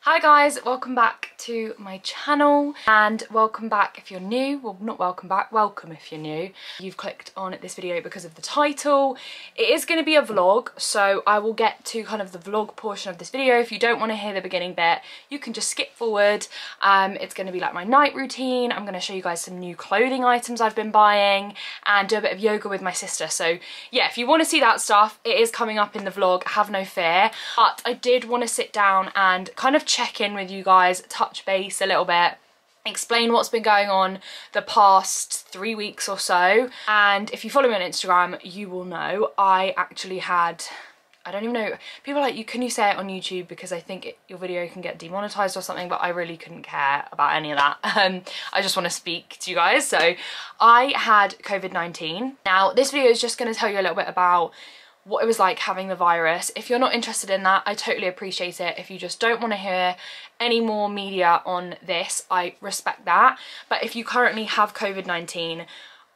Hi guys, welcome back to my channel, and welcome back if you're new. Well, not welcome back, welcome if you're new. You've clicked on this video because of the title. It is going to be a vlog, so I will get to kind of the vlog portion of this video. If you don't want to hear the beginning bit, you can just skip forward. It's going to be like my night routine. I'm going to show you guys some new clothing items I've been buying and do a bit of yoga with my sister. So yeah, if you want to see that stuff, it is coming up in the vlog, have no fear. But I did want to sit down and kind of check in with you guys, touch base a little bit, explain what's been going on the past 3 weeks or so. And if you follow me on Instagram, you will know I actually had, I don't even know, people are like, can you say it on YouTube, because I think your video can get demonetized or something, but I really couldn't care about any of that. I just want to speak to you guys. So I had COVID-19. Now this video is just going to tell you a little bit about what it was like having the virus. If you're not interested in that, I totally appreciate it. If you just don't want to hear any more media on this, I respect that. But if you currently have COVID-19,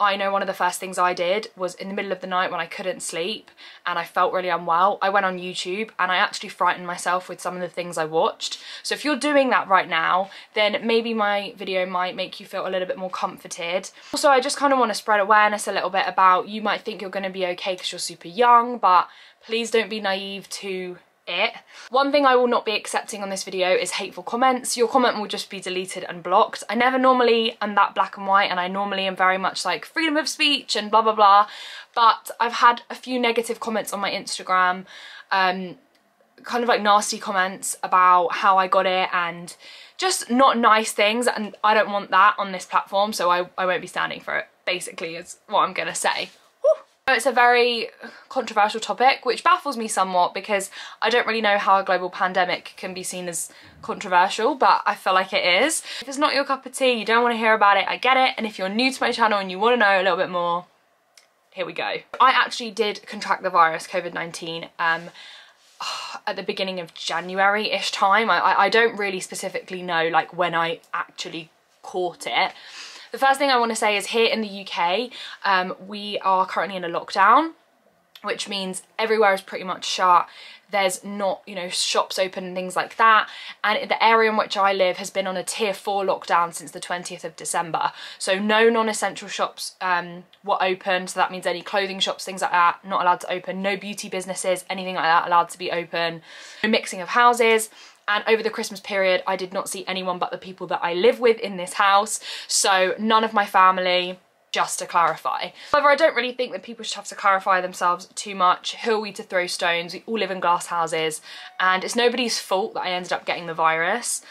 I know one of the first things I did was in the middle of the night when I couldn't sleep and I felt really unwell, I went on YouTube and I actually frightened myself with some of the things I watched. So if you're doing that right now, then maybe my video might make you feel a little bit more comforted. Also, I just kind of want to spread awareness a little bit about, you might think you're going to be okay because you're super young, but please don't be naive to it. One thing I will not be accepting on this video is hateful comments. Your comment will just be deleted and blocked. I never normally am that black and white, and I normally am very much like freedom of speech and blah blah blah, but I've had a few negative comments on my Instagram, kind of like nasty comments about how I got it and just not nice things, and I don't want that on this platform, so I won't be standing for it, basically is what I'm gonna say. It's a very controversial topic, which baffles me somewhat because I don't really know how a global pandemic can be seen as controversial, but I feel like it is. If it's not your cup of tea, you don't want to hear about it, I get it. And if you're new to my channel and you want to know a little bit more, here we go. I actually did contract the virus, COVID-19, at the beginning of January-ish time. I don't really specifically know like when I actually caught it. The first thing I want to say is here in the UK, we are currently in a lockdown, which means everywhere is pretty much shut. There's not, you know, shops open and things like that. And the area in which I live has been on a tier 4 lockdown since the 20th of December. So no non-essential shops were open. So that means any clothing shops, things like that, not allowed to open. No beauty businesses, anything like that allowed to be open. No mixing of houses. And over the Christmas period, I did not see anyone but the people that I live with in this house. So none of my family, just to clarify. However, I don't really think that people should have to clarify themselves too much. Who are we to throw stones? We all live in glass houses, and it's nobody's fault that I ended up getting the virus.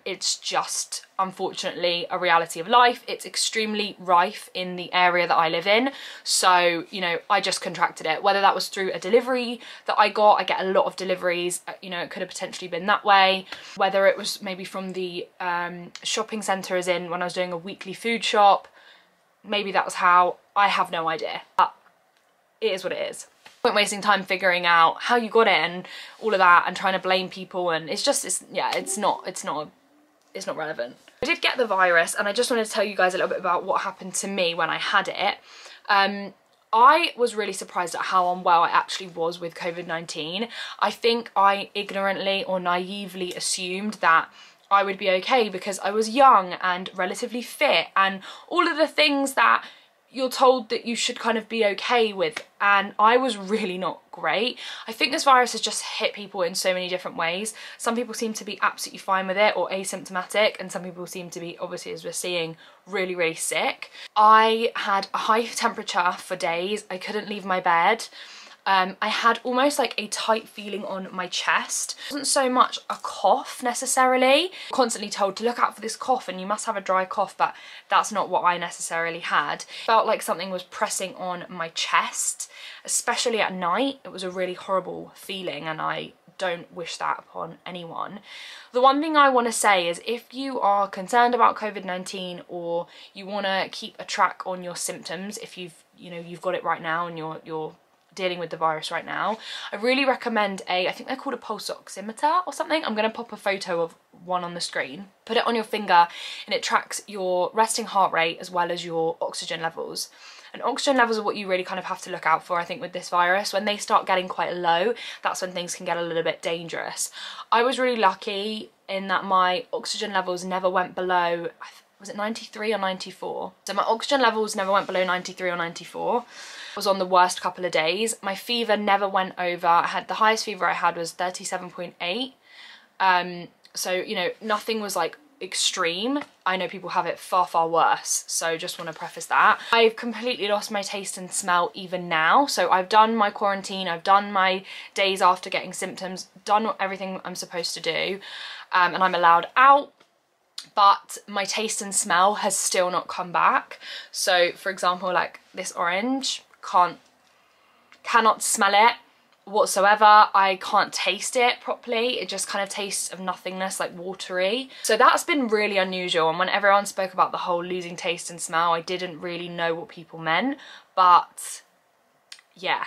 It's just, unfortunately, a reality of life. It's extremely rife in the area that I live in. So, you know, I just contracted it. Whether that was through a delivery that I get a lot of deliveries, you know, it could have potentially been that way. Whether it was maybe from the shopping centre, as in when I was doing a weekly food shop, maybe that was how, I have no idea. But it is what it is. Wasting time figuring out how you got it and all of that and trying to blame people, and it's not relevant. I did get the virus, and I just wanted to tell you guys a little bit about what happened to me when I had it. I was really surprised at how unwell I actually was with COVID-19. I think I ignorantly or naively assumed that I would be okay because I was young and relatively fit and all of the things that you're told that you should kind of be okay with, and I was really not great. I think this virus has just hit people in so many different ways. Some people seem to be absolutely fine with it or asymptomatic, and some people seem to be, obviously as we're seeing, really, really sick. I had a high temperature for days. I couldn't leave my bed. I had almost like a tight feeling on my chest. It wasn't so much a cough necessarily. Constantly told to look out for this cough and you must have a dry cough, but that's not what I necessarily had. Felt like something was pressing on my chest, especially at night. It was a really horrible feeling, and I don't wish that upon anyone. The one thing I want to say is, if you are concerned about COVID-19 or you want to keep a track on your symptoms, if you've got it right now and you're dealing with the virus right now, I really recommend I think they're called a pulse oximeter or something. I'm going to pop a photo of one on the screen. Put it on your finger and it tracks your resting heart rate as well as your oxygen levels. And oxygen levels are what you really kind of have to look out for, I think, with this virus. When they start getting quite low, that's when things can get a little bit dangerous. I was really lucky in that my oxygen levels never went below, was it 93 or 94? So my oxygen levels never went below 93 or 94. I was on the worst couple of days. My fever never went over, the highest fever I had was 37.8. So, you know, nothing was like extreme. I know people have it far, far worse, so just want to preface that. I've completely lost my taste and smell even now. So I've done my quarantine, I've done my days after getting symptoms, done everything I'm supposed to do, and I'm allowed out, but my taste and smell has still not come back. So for example, like this orange, cannot smell it whatsoever. I can't taste it properly. It just kind of tastes of nothingness, like watery. So that's been really unusual, and when everyone spoke about the whole losing taste and smell, I didn't really know what people meant, but yeah,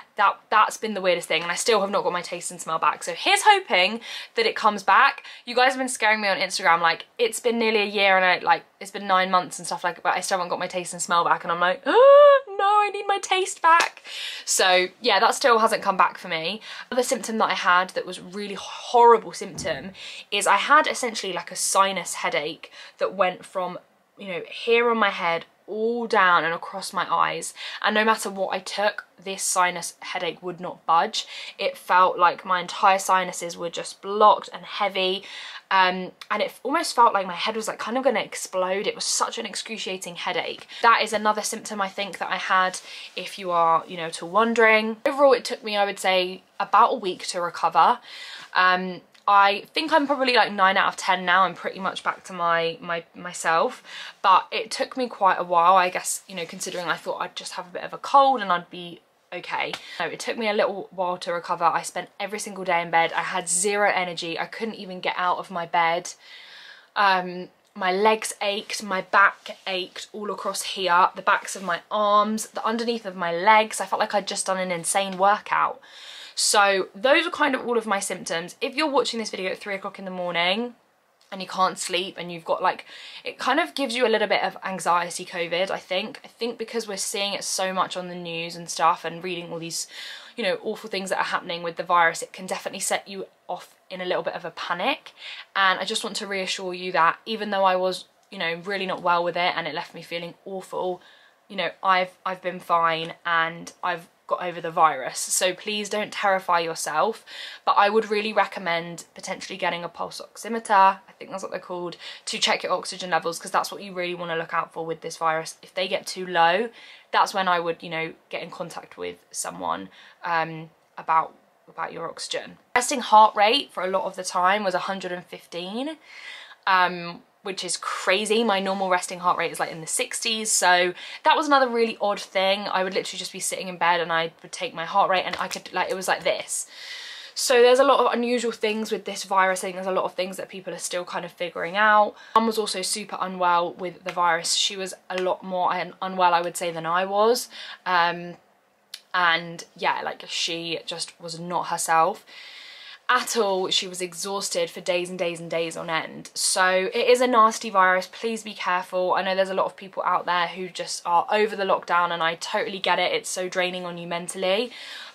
that's been the weirdest thing, and I still have not got my taste and smell back. So here's hoping that it comes back. You guys have been scaring me on Instagram, like it's been nearly a year and it's been 9 months and stuff like that, but I still haven't got my taste and smell back, and I'm like, oh no, I need my taste back. So yeah, that still hasn't come back for me. Another symptom that I had that was really horrible symptom is I had essentially like a sinus headache that went from, you know, here on my head all down and across my eyes, and no matter what I took, this sinus headache would not budge. It felt like my entire sinuses were just blocked and heavy, and it almost felt like my head was like kind of gonna explode. It was such an excruciating headache. That is another symptom I think that I had, if you are, you know, at all wondering. Overall, it took me, I would say, about a week to recover. I think I'm probably like 9 out of 10 now. I'm pretty much back to myself, but it took me quite a while, I guess, you know, considering I thought I'd just have a bit of a cold and I'd be okay. No, it took me a little while to recover. I spent every single day in bed. I had zero energy. I couldn't even get out of my bed. My legs ached, my back ached all across here, the backs of my arms, the underneath of my legs. I felt like I'd just done an insane workout. So those are kind of all of my symptoms. If you're watching this video at 3 o'clock in the morning and you can't sleep and you've got like, it kind of gives you a little bit of anxiety COVID, I think because we're seeing it so much on the news and stuff and reading all these, you know, awful things that are happening with the virus, it can definitely set you off in a little bit of a panic. And I just want to reassure you that even though I was, you know, really not well with it and it left me feeling awful, you know, I've been fine and I've got over the virus. So please don't terrify yourself, but I would really recommend potentially getting a pulse oximeter, I think that's what they're called, to check your oxygen levels, because that's what you really want to look out for with this virus. If they get too low, that's when I would, you know, get in contact with someone about your oxygen. Resting heart rate for a lot of the time was 115, which is crazy. My normal resting heart rate is like in the 60s, so that was another really odd thing. I would literally just be sitting in bed and I would take my heart rate and I could, like, it was like this. So there's a lot of unusual things with this virus. I think there's a lot of things that people are still kind of figuring out. Mum was also super unwell with the virus. She was a lot more unwell, I would say, than I was. And yeah, like, she just was not herself at all. She was exhausted for days and days and days on end. So it is a nasty virus. Please be careful. I know there's a lot of people out there who just are over the lockdown, and I totally get it. It's so draining on you mentally.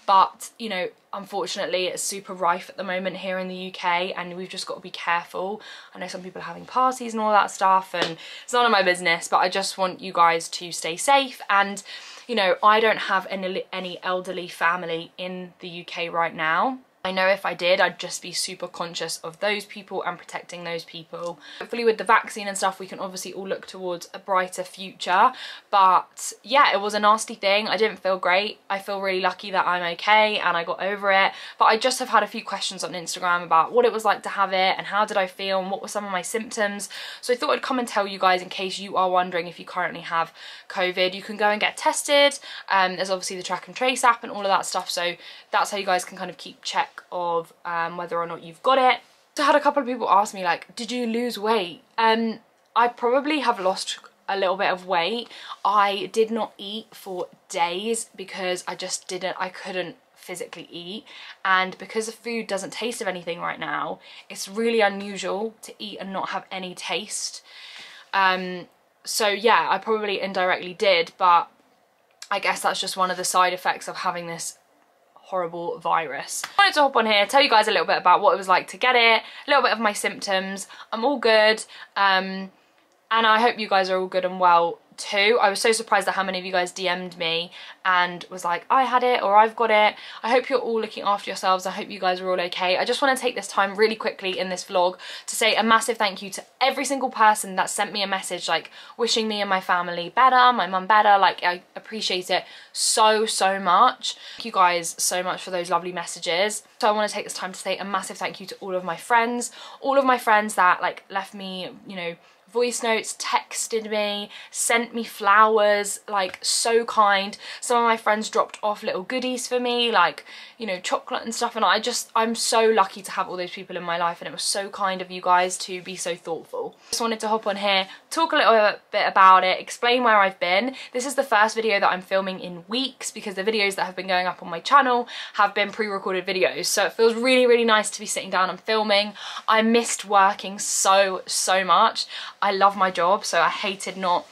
But, you know, unfortunately it's super rife at the moment here in the UK, and we've just got to be careful. I know some people are having parties and all that stuff, and it's none of my business, but I just want you guys to stay safe. And, you know, I don't have any elderly family in the UK right now. I know if I did, I'd just be super conscious of those people and protecting those people. Hopefully with the vaccine and stuff, we can obviously all look towards a brighter future. But yeah, it was a nasty thing. I didn't feel great. I feel really lucky that I'm okay and I got over it. But I just have had a few questions on Instagram about what it was like to have it and how did I feel and what were some of my symptoms. So I thought I'd come and tell you guys in case you are wondering if you currently have COVID. You can go and get tested. There's obviously the track and trace app and all of that stuff. So that's how you guys can kind of keep check of whether or not you've got it. So I had a couple of people ask me, like, did you lose weight? I probably have lost a little bit of weight. I did not eat for days because I couldn't physically eat, and because the food doesn't taste of anything right now, it's really unusual to eat and not have any taste. So yeah, I probably indirectly did, but I guess that's just one of the side effects of having this horrible virus. I wanted to hop on here, tell you guys a little bit about what it was like to get it, a little bit of my symptoms. I'm all good, and I hope you guys are all good and well too. I was so surprised at how many of you guys DM'd me and was like, I had it or I've got it. I hope you're all looking after yourselves. I hope you guys are all okay. I just want to take this time really quickly in this vlog to say a massive thank you to every single person that sent me a message like wishing me and my family better, my mum better. Like, I appreciate it so much. Thank you guys so much for those lovely messages. So I want to take this time to say a massive thank you to all of my friends that like left me, you know, voice notes, texted me, sent me flowers, like so kind. Some of my friends dropped off little goodies for me, like, you know, chocolate and stuff, and I'm so lucky to have all those people in my life, and it was so kind of you guys to be so thoughtful. Just wanted to hop on here, talk a little bit about it, explain where I've been. This is the first video that I'm filming in weeks because the videos that have been going up on my channel have been pre-recorded videos, so it feels really nice to be sitting down and filming. I missed working so much. I love my job, so I hated not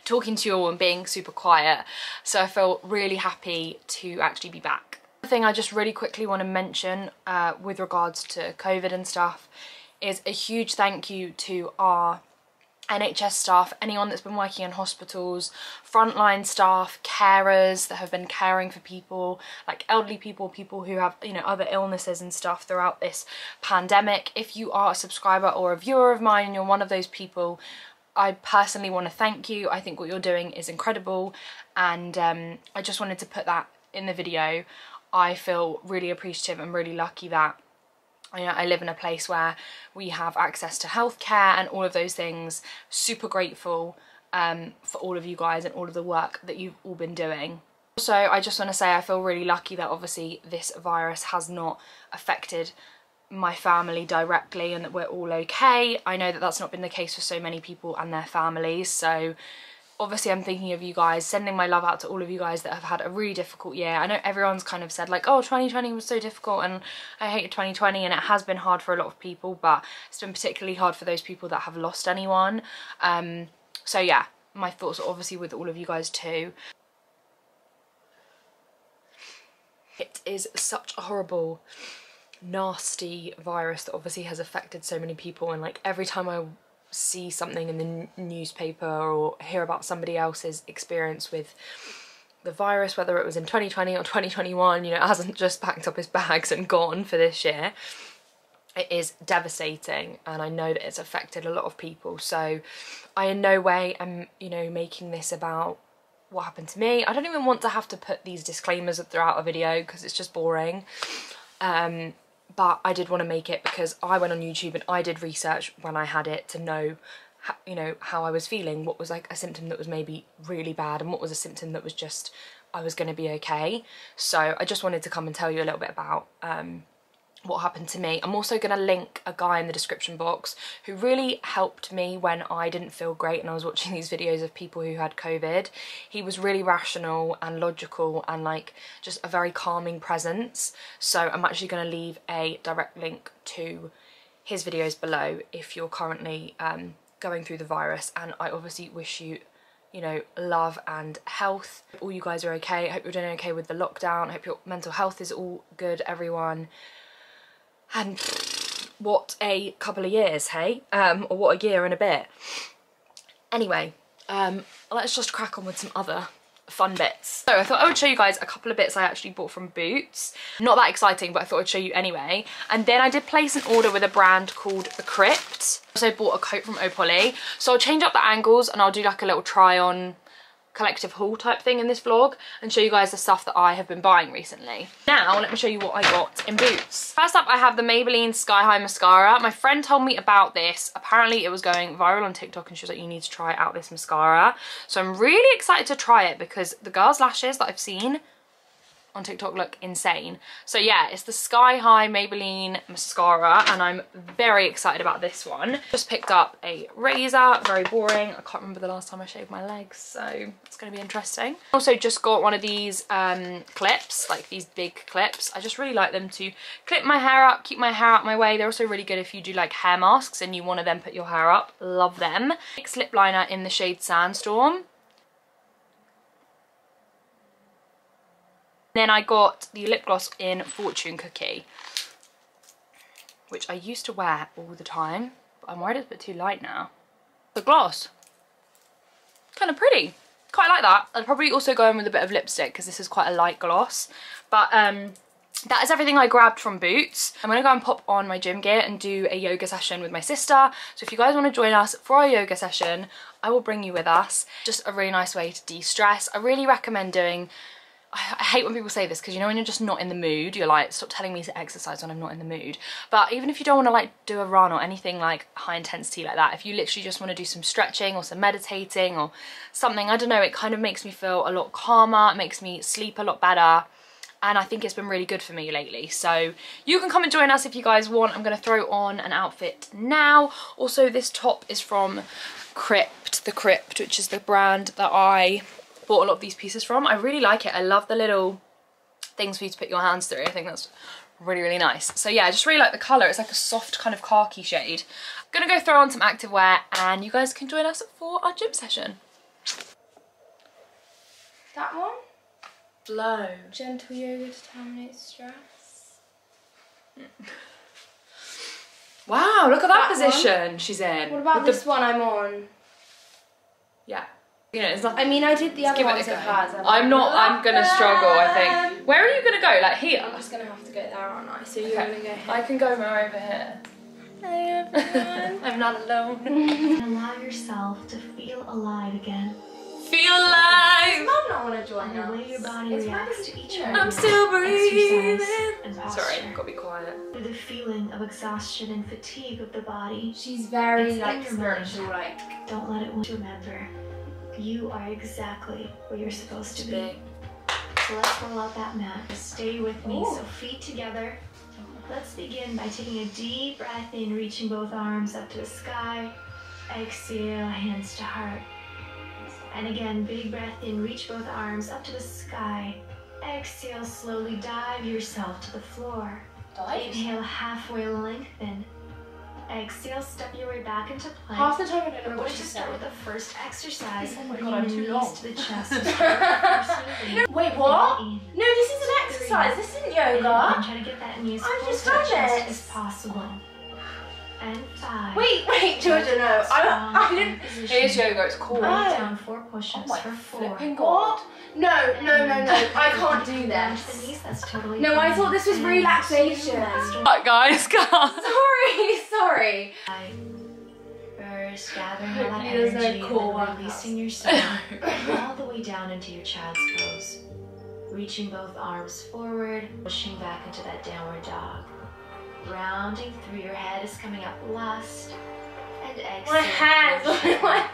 talking to you all and being super quiet, so I feel really happy to actually be back. The thing I just really quickly want to mention with regards to COVID and stuff is a huge thank you to our NHS staff, anyone that's been working in hospitals, frontline staff, carers that have been caring for people, like elderly people, people who have, you know, other illnesses and stuff throughout this pandemic. If you are a subscriber or a viewer of mine and you're one of those people, I personally want to thank you. I think what you're doing is incredible, and I just wanted to put that in the video. I feel really appreciative and really lucky that, you know, I live in a place where we have access to healthcare and all of those things. Super grateful for all of you guys and all of the work that you've all been doing. Also, I just want to say I feel really lucky that obviously this virus has not affected my family directly and that we're all okay. I know that that's not been the case for so many people and their families, so obviously I'm thinking of you guys, sending my love out to all of you guys that have had a really difficult year. I know everyone's kind of said like, oh, 2020 was so difficult and I hated 2020, and it has been hard for a lot of people, but it's been particularly hard for those people that have lost anyone. So yeah, my thoughts are obviously with all of you guys too. It is such a horrible, nasty virus that obviously has affected so many people, and like every time I see something in the newspaper or hear about somebody else's experience with the virus, whether it was in 2020 or 2021, you know, it hasn't just packed up his bags and gone for this year. It is devastating, and I know that it's affected a lot of people, so I in no way am, you know, making this about what happened to me. I don't even want to have to put these disclaimers throughout a video because it's just boring. But I did want to make it because I went on YouTube and I did research when I had it to know, you know, how I was feeling, what was like a symptom that was maybe really bad and what was a symptom that was just, I was going to be okay. So I just wanted to come and tell you a little bit about what happened to me. I'm also going to link a guy in the description box who really helped me when I didn't feel great and I was watching these videos of people who had COVID. He was really rational and logical and like just a very calming presence. So I'm actually going to leave a direct link to his videos below if you're currently going through the virus, and I obviously wish you, you know, love and health. All you guys are okay. I hope you're doing okay with the lockdown. I hope your mental health is all good, everyone. And what a couple of years, hey? Or what a year and a bit. Anyway, let's just crack on with some other fun bits. So I thought I would show you guys a couple of bits I actually bought from Boots. Not that exciting, but I thought I'd show you anyway. And then I did place an order with a brand called The Crypt. Also bought a coat from Opoly. So I'll change up the angles and I'll do like a little try on collective haul type thing in this vlog and show you guys the stuff that I have been buying recently. Now let me show you what I got in Boots. First up, I have the Maybelline Sky High Mascara. My friend told me about this. Apparently it was going viral on TikTok and she was like, you need to try out this mascara. So I'm really excited to try it because the girls' lashes that I've seen on TikTok look insane. So yeah, it's the Sky High Maybelline mascara and I'm very excited about this one. Just picked up a razor, very boring. I can't remember the last time I shaved my legs, so it's gonna be interesting. Also just got one of these clips, like these big clips. I just really like them to clip my hair up, keep my hair out my way. They're also really good if you do like hair masks and you wanna then put your hair up. Love them. NYX lip liner in the shade Sandstorm. Then I got the lip gloss in Fortune Cookie, which I used to wear all the time, but I'm worried it's a bit too light now. The gloss, kind of pretty. Quite like that. I'd probably also go in with a bit of lipstick because this is quite a light gloss. But that is everything I grabbed from Boots. I'm going to go and pop on my gym gear and do a yoga session with my sister. So if you guys want to join us for our yoga session, I will bring you with us. Just a really nice way to de-stress. I really recommend doing... I hate when people say this because, you know, when you're just not in the mood, you're like, stop telling me to exercise when I'm not in the mood. But even if you don't want to like do a run or anything like high intensity like that, if you literally just want to do some stretching or some meditating or something, I don't know, it kind of makes me feel a lot calmer, it makes me sleep a lot better. And I think it's been really good for me lately. So you can come and join us if you guys want. I'm going to throw on an outfit now. Also, this top is from The Crypt, which is the brand that I bought a lot of these pieces from. I really like it. I love the little things for you to put your hands through. I think that's really, really nice. So yeah, I just really like the colour. It's like a soft kind of khaki shade. I'm gonna go throw on some activewear and you guys can join us for our gym session. That one? Flow. Gentle yoga to terminate stress. Wow, look at that That position one? she's in. What about this one I'm on? Yeah. You know, it's not. I mean, I did the other ones I've had. I'm gonna struggle, I think. Where are you gonna go? Like here? I'm just gonna have to go there, aren't I? So you're Okay. gonna go here. I can go more over here. Hi everyone. I'm not alone. Allow yourself to feel alive again. Feel alive! Does Mum not want to join And the way us? your body It's reacts fine. to each I'm movement, still breathing. exercise, and posture. Sorry, gotta be quiet. Through the feeling of exhaustion and fatigue of the body, She's very It's like in your mind. spiritual, like. don't let it want to remember. You are exactly where you're supposed to be. So let's roll out that mat. Stay with me. Ooh. So feet together. Let's begin by taking a deep breath in, reaching both arms up to the sky. Exhale, hands to heart. And again, big breath in, reach both arms up to the sky. Exhale, slowly dive yourself to the floor. Inhale, halfway lengthen. Exhale, step your way back into plank. Half the time I don't We're know going what to she start said. with the first exercise. Oh my Bring God, I'm your too knees long. to the chest. Slowly. Wait, what? In. No, this is an exercise. This isn't yoga. And try to get that knee as I've close just to the done chest this. as possible. And 5. Wait, Georgia, no. I didn't. Position. It is yoga, it's cool. Oh. Write down 4 push-ups Oh my for 4. flipping God. What? No. I can't do Bend this. the knees, that's totally No, I fine. thought this was And relaxation. Right, guys, come. Sorry. First, gathering all that Hopefully there's no energy, core and then workouts. releasing yourself all the way down into your child's pose. Reaching both arms forward, pushing back into that downward dog. Rounding through your head is coming up last. And exhale. My hands. push.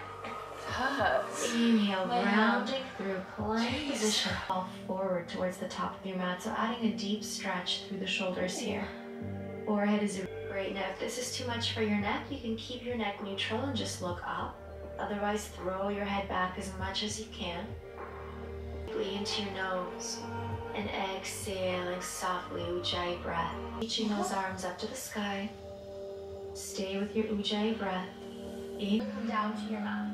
Hurts. Inhale, My rounding through plank position. Fall forward towards the top of your mat. So adding a deep stretch through the shoulders here. Forehead is great. Now, if this is too much for your neck, you can keep your neck neutral and just look up. Otherwise, throw your head back as much as you can. Deeply into your nose. And exhaling softly, Ujjayi breath. Reaching those arms up to the sky. Stay with your Ujjayi breath. In. Down to your mat.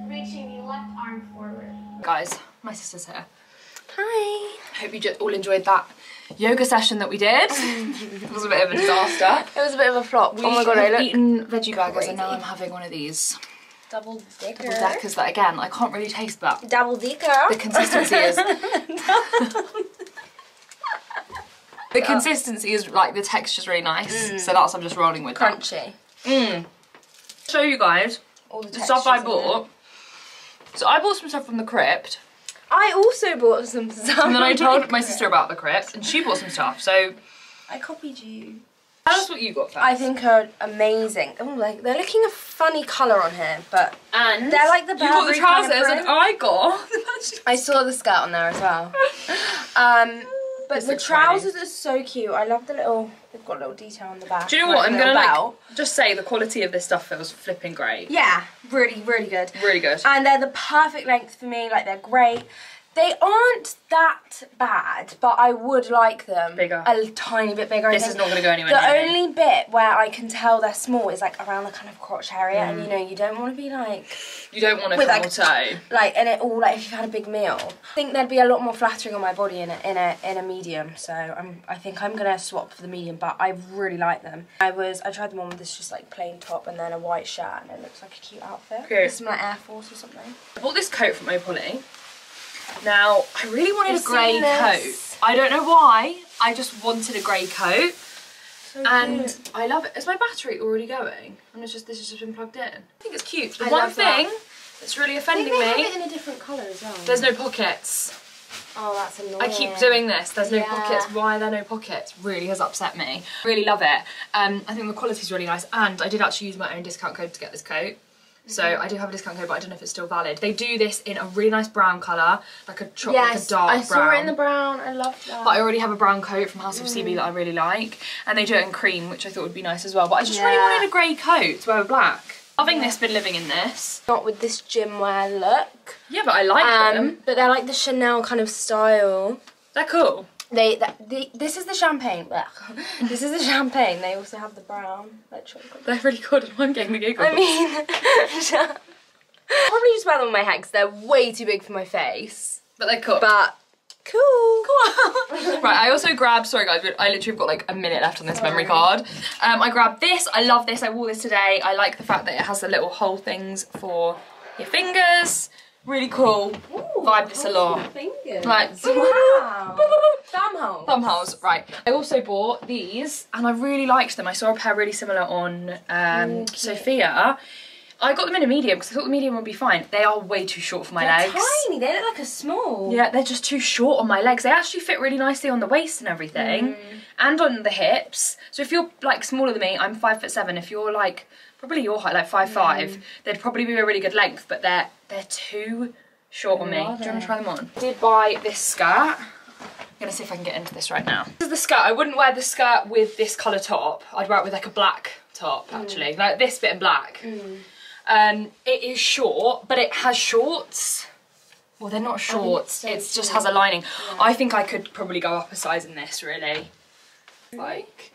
Reaching the left arm forward. Guys, my sister's here. Hi. Hope you just all enjoyed that yoga session that we did. It was a bit of a disaster. It was a bit of a flop. We have eaten veggie burgers and now I'm having one of these Double decker. double deckers that, again, I can't really taste, but Double decker. the consistency is... The consistency is, like, the texture's really nice, so that's what I'm just rolling with. Crunchy. Show you guys All the the stuff I textures in bought. So I bought some stuff from the Crypt, I also bought some stuff. and then I told my sister about the Crypt, and she bought some stuff. So I copied you. tell us what you got first. I think are amazing. Oh, like they're looking a funny colour on here, but and they're like the you got the Burberry kind of trousers, and print. I got. I saw the skirt on there as well. But This the looks trousers are so cute. I love the little. They've got a little detail on the back. Do you know like what? a I'm little gonna belt. like just say the quality of this stuff feels flipping great. Yeah, really, really good. Really good. And they're the perfect length for me. Like they're great. They aren't that bad, but I would like them bigger, a tiny bit bigger. This is not going to go anywhere. The only bit where I can tell they're small is like around the kind of crotch area, and you know you don't want to be like. You don't want to camel toe. Like, and it all like if you've had a big meal. I think they'd be a lot more flattering on my body in a medium. So I think I'm gonna swap for the medium, but I really like them. I tried them on with this just like plain top and then a white shirt, and it looks like a cute outfit. Cute. Some like Air Force or something. I bought this coat from Opoly. Now, I really wanted a grey coat. I don't know why, I just wanted a grey coat. So and cute. I love it. Is my battery already going? And this has just been plugged in. I think it's cute. The one thing that's really offending me... They have it in a different colour as well. There's no pockets. Oh, that's annoying. I keep doing this. There's no pockets. Why are there no pockets? Really has upset me. Really love it. I think the quality's really nice, and I did actually use my own discount code to get this coat. So I do have a discount code, but I don't know if it's still valid. They do this in a really nice brown colour, like a dark brown. I saw it in the brown. I loved that. But I already have a brown coat from House of CB that I really like, and they do it in cream, which I thought would be nice as well. But I just really wanted a grey coat to wear with black. Loving this, been living in this. Not with this gym wear look. Yeah, but I like them. But they're like the Chanel kind of style. They're cool. This is the champagne. This is the champagne. They also have the brown, like chocolate. They're really good. I'm getting the giggles. I mean, I'll probably just wear them on my head because they're way too big for my face. But they're cool. But cool. Right, I also grabbed, sorry guys, but I literally have got like a minute left on this memory card. I grabbed this. I love this. I wore this today. I like the fact that it has the little hole things for your fingers. Really cool. Ooh, vibe this a lot. Fingers. Like, wow. Thumb holes. Thumb holes, right. I also bought these and I really liked them. I saw a pair really similar on Sophia. I got them in a medium because I thought the medium would be fine. They are way too short for my legs. They're tiny, they look like a small. Yeah, they're just too short on my legs. They actually fit really nicely on the waist and everything. And on the hips. So if you're like smaller than me, I'm 5'7". If you're like, probably your height, like 5'5", they'd probably be a really good length, but they're too short on me. Do you want to try them on? I did buy this skirt. I'm gonna see if I can get into this right now. This is the skirt. I wouldn't wear the skirt with this colour top. I'd wear it with like a black top, actually. Like this bit in black. It is short, but it has shorts. Well, they're not shorts. It just has a lining. Yeah. I think I could probably go up a size in this, really. Like,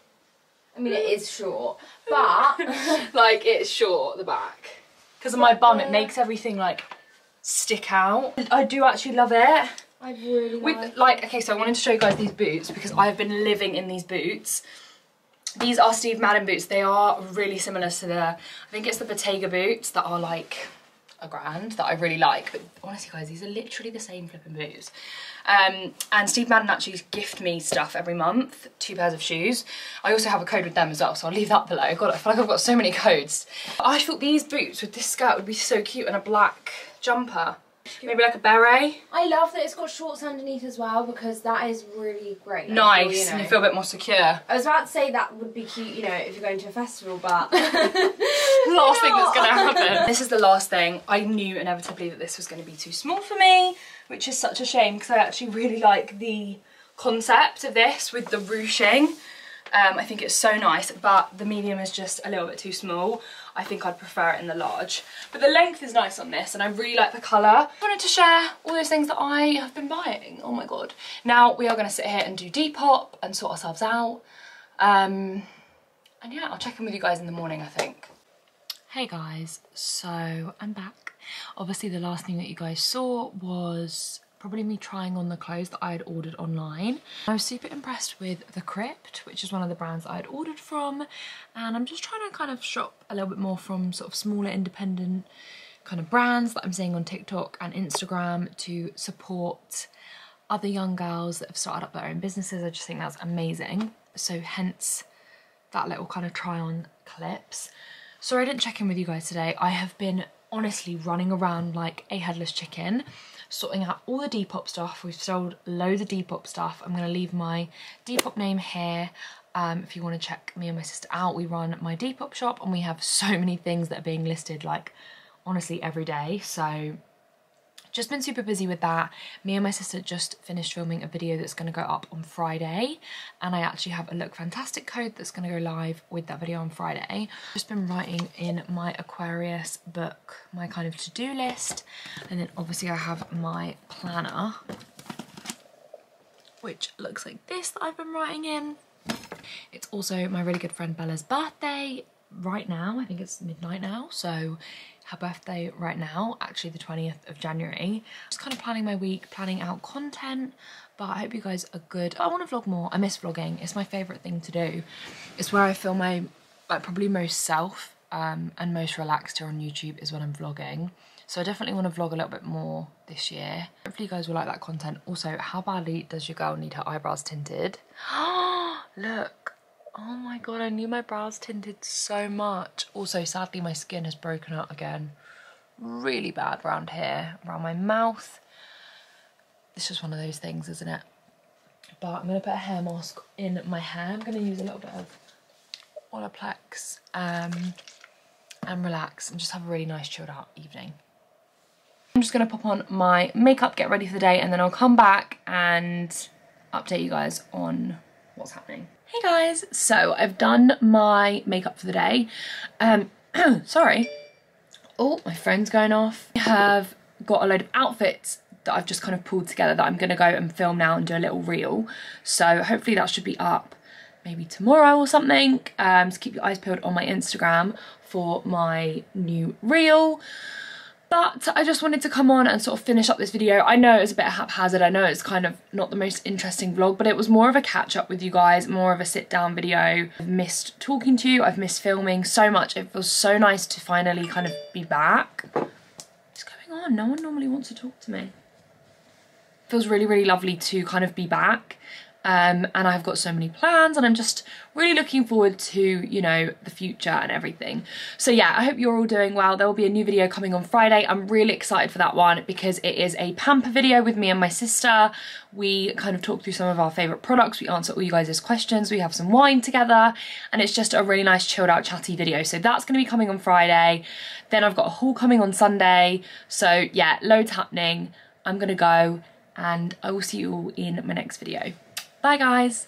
I mean, it is short, but like it's short, the back. Because of my bum, it makes everything like stick out. I do actually love it. I really like. Okay, so I wanted to show you guys these boots because I have been living in these boots. These are Steve Madden boots. They are really similar to the, I think it's the Bottega boots that are like £1,000 that I really like. But honestly guys, these are literally the same flipping boots. And Steve Madden actually gift me stuff every month, 2 pairs of shoes. I also have a code with them as well, so I'll leave that below. God, I feel like I've got so many codes. I thought these boots with this skirt would be so cute and a black jumper. Maybe like a beret. I love that it's got shorts underneath as well because that is really great. Nice, and you feel a bit more secure. I was about to say that would be cute, you know, if you're going to a festival, but... Last thing that's gonna happen. This is the last thing. I knew inevitably that this was gonna be too small for me, which is such a shame because I actually really like the concept of this with the ruching. I think it's so nice, but the medium is just a little bit too small. I think I'd prefer it in the large. But the length is nice on this and I really like the colour. I wanted to share all those things that I have been buying. Oh my god. Now we are going to sit here and do Depop and sort ourselves out. And yeah, I'll check in with you guys in the morning, I think. Hey guys, so I'm back. Obviously the last thing that you guys saw was probably me trying on the clothes that I had ordered online. I was super impressed with The Crypt, which is one of the brands that I had ordered from, and I'm just trying to kind of shop a little bit more from sort of smaller independent kind of brands that I'm seeing on TikTok and Instagram to support other young girls that have started up their own businesses. I just think that's amazing. So hence that little kind of try on clips. Sorry I didn't check in with you guys today. I have been honestly running around like a headless chicken, sorting out all the Depop stuff. We've sold loads of Depop stuff. I'm going to leave my Depop name here. If you want to check me and my sister out, we run my Depop shop and we have so many things that are being listed like honestly every day. So just been super busy with that. Me and my sister just finished filming a video that's going to go up on Friday, and I actually have a Look Fantastic code that's going to go live with that video on Friday. Just been writing in my Aquarius book my kind of to-do list, and then obviously I have my planner, which looks like this, that I've been writing in. It's also my really good friend Bella's birthday right now. I think it's midnight now, so her birthday right now, actually the 20th of January. Just kind of planning my week, planning out content, but I hope you guys are good. I want to vlog more. I miss vlogging. It's my favourite thing to do. It's where I feel my, like, probably most self and most relaxed here on YouTube is when I'm vlogging. So I definitely want to vlog a little bit more this year. Hopefully you guys will like that content. Also, how badly does your girl need her eyebrows tinted? Look. Oh my god, I need my brows tinted so much. Also, sadly, my skin has broken out again. Really bad around here, around my mouth. It's just one of those things, isn't it? But I'm going to put a hair mask in my hair. I'm going to use a little bit of Olaplex and relax and just have a really nice chilled out evening. I'm just going to pop on my makeup, get ready for the day, and then I'll come back and update you guys on what's happening. Hey guys, so I've done my makeup for the day. Sorry. Oh, my phone's going off. I have got a load of outfits that I've just kind of pulled together that I'm going to go and film now and do a little reel. So hopefully that should be up maybe tomorrow or something. So keep your eyes peeled on my Instagram for my new reel. But I just wanted to come on and sort of finish up this video. I know it's a bit haphazard, I know it's kind of not the most interesting vlog, but it was more of a catch up with you guys, more of a sit down video. I've missed talking to you, I've missed filming so much. It feels so nice to finally kind of be back. What's going on? No one normally wants to talk to me. It feels really, really lovely to kind of be back. And I've got so many plans and I'm just really looking forward to, you know, the future and everything. So yeah, I hope you're all doing well. There will be a new video coming on Friday. I'm really excited for that one because it is a pamper video with me and my sister. We kind of talk through some of our favourite products. We answer all you guys' questions. We have some wine together and it's just a really nice chilled out chatty video. So that's going to be coming on Friday. Then I've got a haul coming on Sunday. So yeah, loads happening. I'm going to go and I will see you all in my next video. Bye guys.